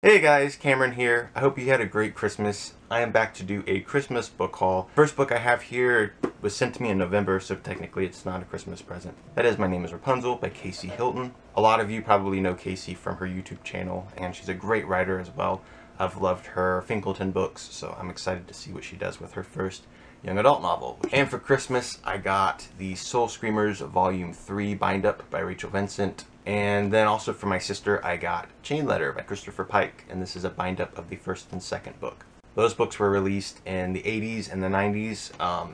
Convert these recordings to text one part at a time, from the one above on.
Hey guys, Cameron here. I hope you had a great Christmas. I am back to do a Christmas book haul. First book I have here was sent to me in November, so technically it's not a Christmas present. That is My Name is Rapunzel by Casey Hilton. A lot of you probably know Casey from her YouTube channel, and she's a great writer as well. I've loved her Finkelton books, so I'm excited to see what she does with her first young adult novel. And for Christmas, I got the Soul Screamers Volume 3 bind-up by Rachel Vincent. And then also for my sister, I got Chain Letter by Christopher Pike, and this is a bind-up of the first and second book. Those books were released in the 80s and the 90s,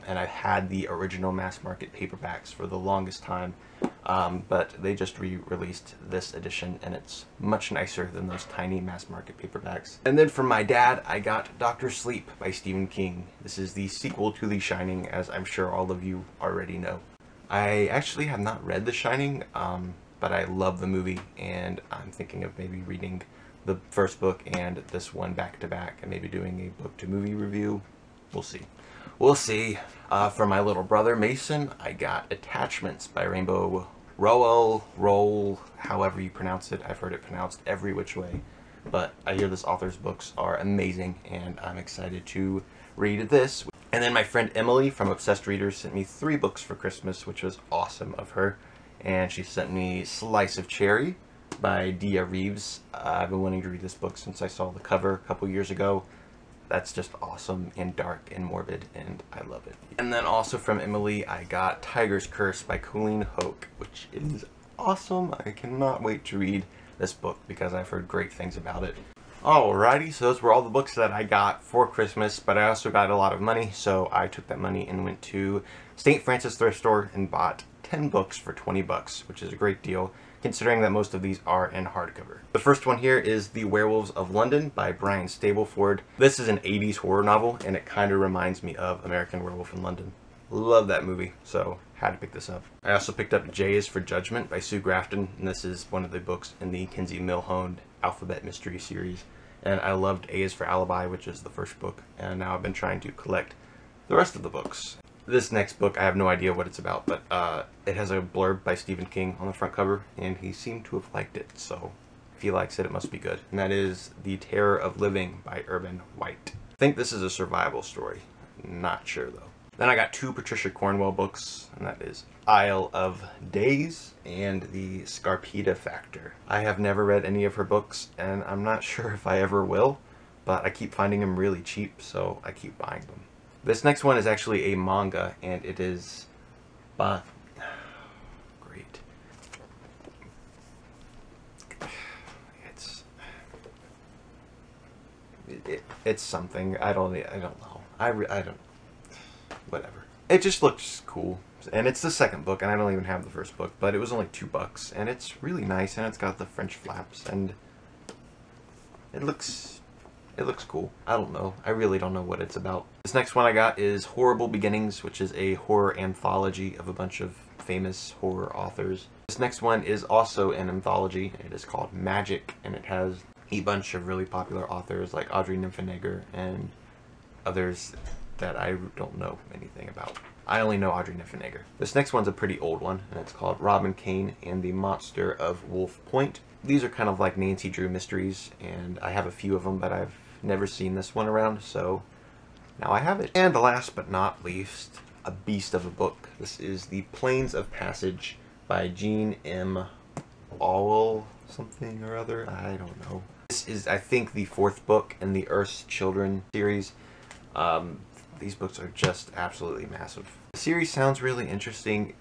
and I've had the original mass market paperbacks for the longest time, but they just re-released this edition, and it's much nicer than those tiny mass market paperbacks. And then for my dad, I got Dr. Sleep by Stephen King. This is the sequel to The Shining, as I'm sure all of you already know. I actually have not read The Shining, but I love the movie, and I'm thinking of maybe reading the first book and this one back to back and maybe doing a book to movie review. We'll see. We'll see. For my little brother Mason, I got Attachments by Rainbow Rowell, however you pronounce it. I've heard it pronounced every which way, but I hear this author's books are amazing, and I'm excited to read this. And then my friend Emily from Obsessed Readers sent me 3 books for Christmas, which was awesome of her. And she sent me Slice of Cherry by Dia Reeves. I've been wanting to read this book since I saw the cover a couple years ago. That's just awesome and dark and morbid, and I love it. And then also from Emily, I got Tiger's Curse by Colleen Hoke, which is awesome. I cannot wait to read this book because I've heard great things about it. Alrighty, so those were all the books that I got for Christmas, but I also got a lot of money, so I took that money and went to St. Francis Thrift Store and bought 10 books for 20 bucks, which is a great deal, considering that most of these are in hardcover. The first one here is The Werewolves of London by Brian Stableford. This is an 80s horror novel, and it kind of reminds me of American Werewolf in London. Love that movie, so had to pick this up. I also picked up J is for Judgment by Sue Grafton, and this is one of the books in the Kinsey Millhone Alphabet Mystery series. And I loved A is for Alibi, which is the first book, and now I've been trying to collect the rest of the books. This next book, I have no idea what it's about, but it has a blurb by Stephen King on the front cover, and he seemed to have liked it, so if he likes it, it must be good. And that is The Terror of Living by Urban White. I think this is a survival story. Not sure, though. Then I got 2 Patricia Cornwell books, and that is Isle of Days and The Scarpita Factor. I have never read any of her books, and I'm not sure if I ever will, but I keep finding them really cheap, so I keep buying them. This next one is actually a manga, and it is by... great. It's something. I don't know. I don't... whatever. It just looks cool. And it's the second book, and I don't even have the first book, but it was only $2, and it's really nice, and it's got the French flaps, and it looks cool. I don't know. I really don't know what it's about. This next one I got is Horrible Beginnings, which is a horror anthology of a bunch of famous horror authors. This next one is also an anthology. It is called Magic, and it has a bunch of really popular authors like Audrey Niffenegger and others that I don't know anything about. I only know Audrey Niffenegger. This next one's a pretty old one, and it's called Robin Kane and the Monster of Wolf Point. These are kind of like Nancy Drew mysteries, and I have a few of them, but I've never seen this one around, so now I have it. And last but not least, a beast of a book. This is The Plains of Passage by Jean M. Auel something or other. I don't know. This is, I think, the 4th book in the Earth's Children series. These books are just absolutely massive. The series sounds really interesting.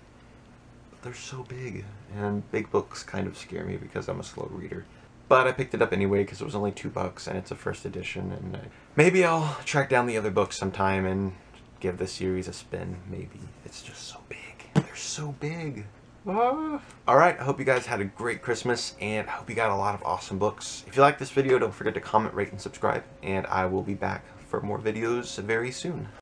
They're so big, and big books kind of scare me because I'm a slow reader. But I picked it up anyway because it was only $2 and it's a first edition, and maybe I'll track down the other books sometime and give this series a spin, maybe. It's just so big. They're so big. Alright, I hope you guys had a great Christmas, and I hope you got a lot of awesome books. If you like this video, don't forget to comment, rate, and subscribe, and I will be back for more videos very soon.